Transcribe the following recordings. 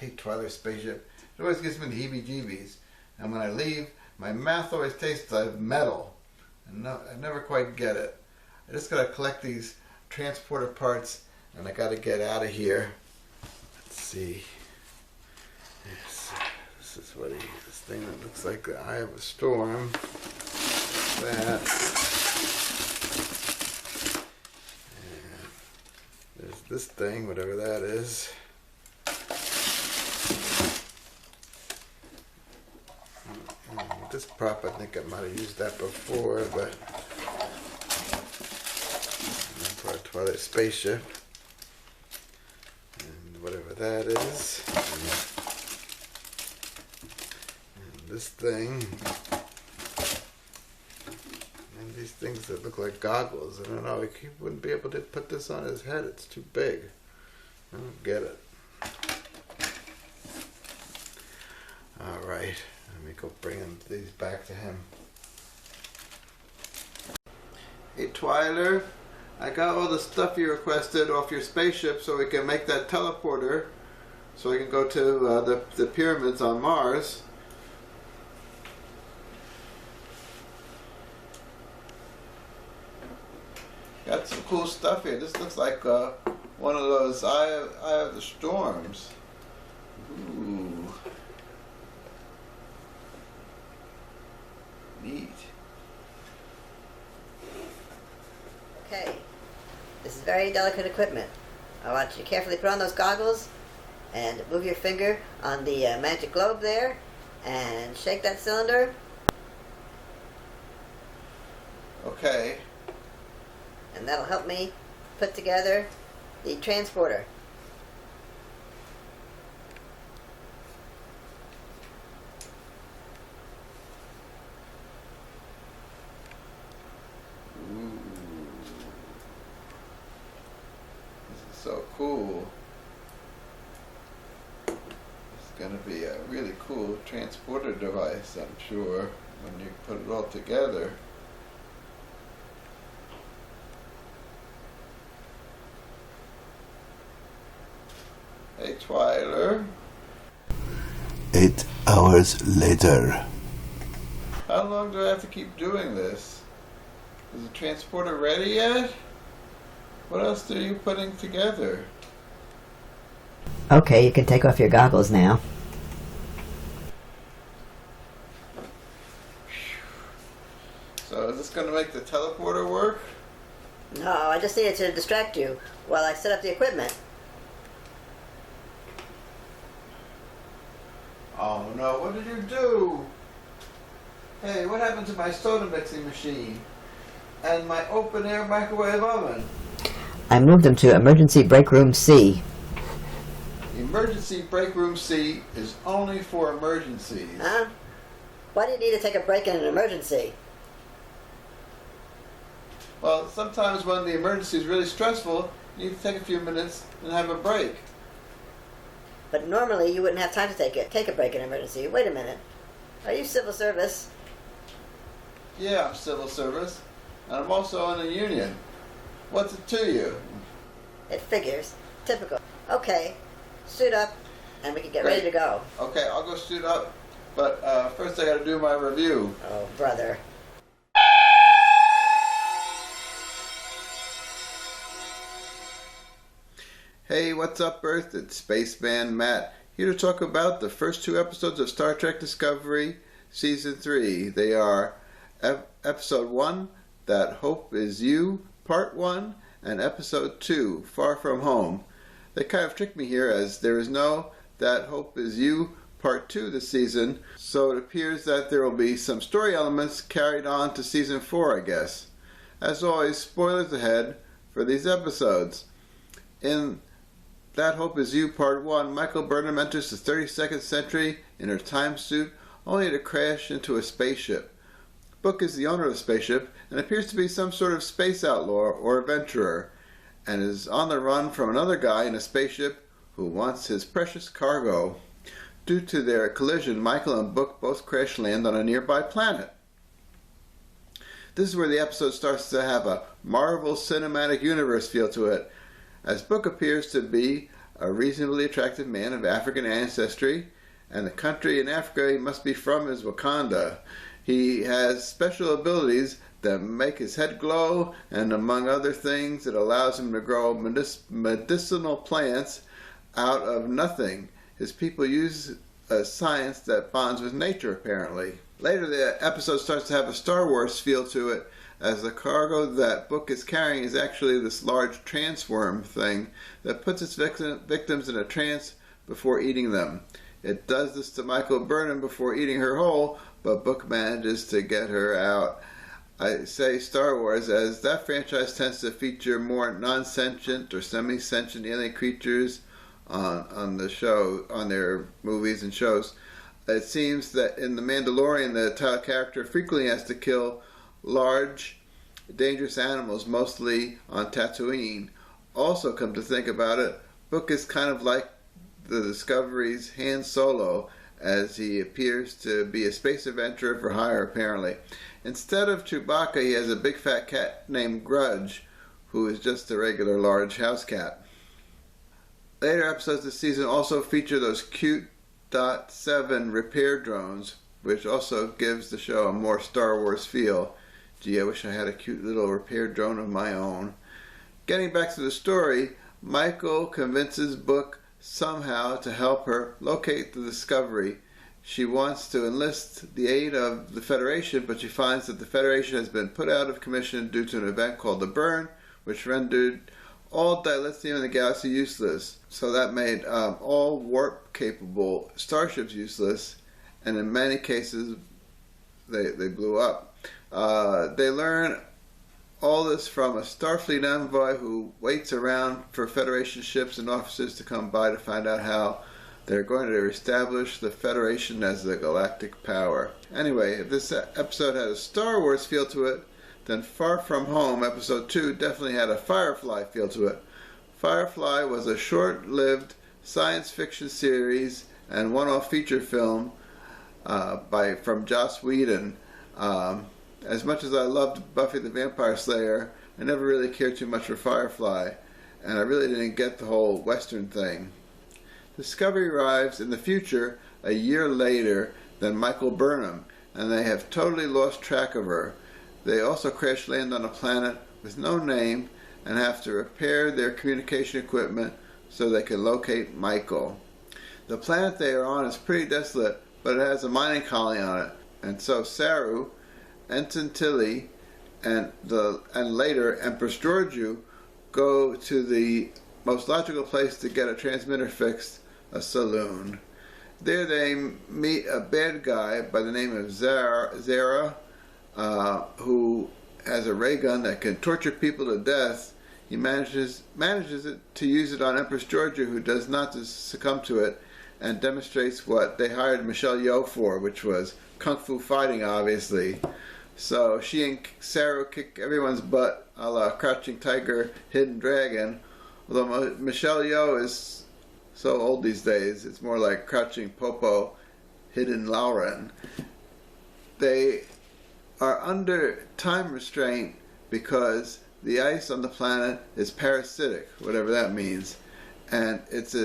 hate Twyler's spaceship. It always gives me the heebie-jeebies. And when I leave, my mouth always tastes like metal. And I never quite get it. I just got to collect these transporter parts, and I got to get out of here. Let's see. Yes, this is what this thing that looks like the eye of a storm. That. And there's this thing, whatever that is. This prop, I think I might have used that before, but for a Twyler spaceship, and whatever that is, and this thing, and these things that look like goggles. I don't know, he wouldn't be able to put this on his head, it's too big. I don't get it. Alright. Let me go bring these back to him. Hey Twyler, I got all the stuff you requested off your spaceship so we can make that teleporter so I can go to the pyramids on Mars. Got some cool stuff here. This looks like one of those Eye of the Storms. Ooh. Neat. Okay, this is very delicate equipment. I want you to carefully put on those goggles and move your finger on the magic globe there and shake that cylinder. Okay. And that'll help me put together the transporter. So cool. It's going to be a really cool transporter device, I'm sure, when you put it all together. Hey Twyler. 8 hours later. How long do I have to keep doing this? Is the transporter ready yet? What else are you putting together? Okay, you can take off your goggles now. So is this going to make the teleporter work? No, I just needed to distract you while I set up the equipment. Oh no, what did you do? Hey, what happened to my soda mixing machine? And my open air microwave oven? I moved them to Emergency Break Room C. Emergency Break Room C is only for emergencies. Huh? Why do you need to take a break in an emergency? Well, sometimes when the emergency is really stressful, you need to take a few minutes and have a break. But normally you wouldn't have time to take a break in an emergency. Wait a minute. Are you civil service? Yeah, I'm civil service, and I'm also in a union. What's it to you? It figures. Typical. Okay, suit up, and we can get ready to go. Okay, I'll go suit up, but first I gotta do my review. Oh, brother. Hey, what's up, Earth? It's Spaceman Matt, here to talk about the first 2 episodes of Star Trek Discovery, Season 3. They are Episode 1, That Hope Is You, Part 1, and Episode 2, Far From Home. They kind of tricked me here, as there is no That Hope Is You Part 2 this season, so it appears that there will be some story elements carried on to Season 4, I guess. As always, spoilers ahead for these episodes. In That Hope Is You Part 1, Michael Burnham enters the 32nd century in her time suit, only to crash into a spaceship. Book is the owner of the spaceship and appears to be some sort of space outlaw or adventurer, and is on the run from another guy in a spaceship who wants his precious cargo. Due to their collision, Michael and Book both crash land on a nearby planet. This is where the episode starts to have a Marvel Cinematic Universe feel to it, as Book appears to be a reasonably attractive man of African ancestry, and the country in Africa he must be from is Wakanda. He has special abilities that make his head glow, and among other things, it allows him to grow medicinal plants out of nothing. His people use a science that bonds with nature, apparently. Later, the episode starts to have a Star Wars feel to it, as the cargo that Book is carrying is actually this large transworm thing that puts its victims in a trance before eating them. It does this to Michael Burnham before eating her whole, but Book manages to get her out. I say Star Wars as that franchise tends to feature more non-sentient or semi-sentient alien creatures on the show, on their movies and shows. It seems that in The Mandalorian, the title character frequently has to kill large, dangerous animals, mostly on Tatooine. Also, come to think about it, Book is kind of like the Discovery's Han Solo, as he appears to be a space adventurer for hire, apparently. Instead of Chewbacca, he has a big fat cat named Grudge, who is just a regular large house cat. Later episodes this season also feature those cute .7 repair drones, which also gives the show a more Star Wars feel. Gee, I wish I had a cute little repair drone of my own. Getting back to the story, Michael convinces Book somehow to help her locate the Discovery. She wants to enlist the aid of the Federation, but she finds that the Federation has been put out of commission due to an event called the Burn, which rendered all dilithium in the galaxy useless. So that made all warp-capable starships useless, and in many cases they blew up. They learn all this from a Starfleet envoy who waits around for Federation ships and officers to come by to find out how they're going to establish the Federation as a galactic power. Anyway, if this episode had a Star Wars feel to it, then Far From Home, episode 2, definitely had a Firefly feel to it. Firefly was a short-lived science fiction series and one-off feature film from Joss Whedon. As much as I loved Buffy the Vampire Slayer, I never really cared too much for Firefly, and I really didn't get the whole Western thing. Discovery arrives in the future a year later than Michael Burnham, and they have totally lost track of her. They also crash land on a planet with no name and have to repair their communication equipment so they can locate Michael. The planet they are on is pretty desolate, but it has a mining colony on it, and so Saru, Ensign Tilly, and later Empress Georgiou go to the most logical place to get a transmitter fixed, a saloon. There they meet a bad guy by the name of Zara, who has a ray gun that can torture people to death. He manages to use it on Empress Georgiou, who does not succumb to it, and demonstrates what they hired Michelle Yeoh for, which was kung fu fighting, obviously. So she and Saru kick everyone's butt, a la Crouching Tiger, Hidden Dragon. Although Michelle Yeoh is so old these days, it's more like Crouching Popo, Hidden Lauren. They are under time restraint because the ice on the planet is parasitic, whatever that means, and it's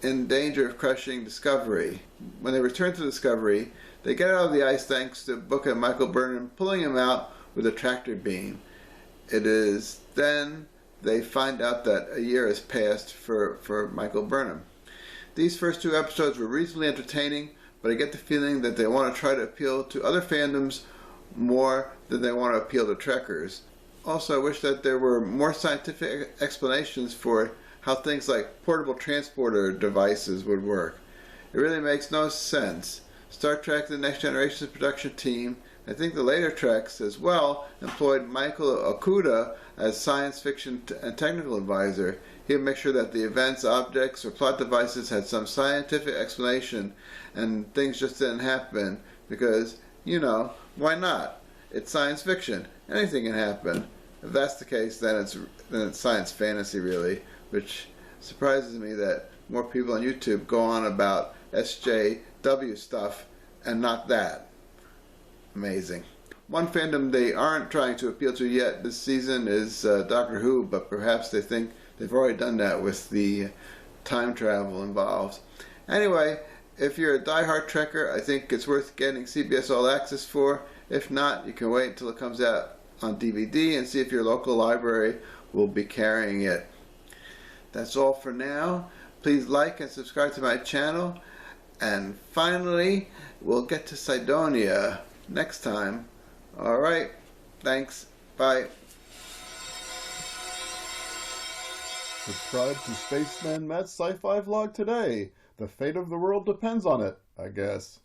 in danger of crushing Discovery. When they return to Discovery, they get out of the ice thanks to Book and Michael Burnham pulling him out with a tractor beam. It is then they find out that a year has passed for Michael Burnham. These first 2 episodes were reasonably entertaining, but I get the feeling that they want to try to appeal to other fandoms more than they want to appeal to Trekkers. Also, I wish that there were more scientific explanations for how things like portable transporter devices would work. It really makes no sense. Star Trek The Next Generation's production team, I think the later Treks as well, employed Michael Okuda as science fiction and technical advisor. He would make sure that the events, objects, or plot devices had some scientific explanation and things just didn't happen because, why not? It's science fiction. Anything can happen. If that's the case, then it's science fantasy, really, which surprises me that more people on YouTube go on about SJW stuff and not that. Amazing. One fandom they aren't trying to appeal to yet this season is Doctor Who, but perhaps they think they've already done that with the time travel involved. Anyway, if you're a diehard Trekker, I think it's worth getting CBS All Access for. If not, you can wait until it comes out on DVD and see if your local library will be carrying it. That's all for now. Please like and subscribe to my channel. And finally, we'll get to Cydonia next time. Alright, thanks. Bye. Subscribe to Spaceman Matt's Sci-Fi vlog today. The fate of the world depends on it, I guess.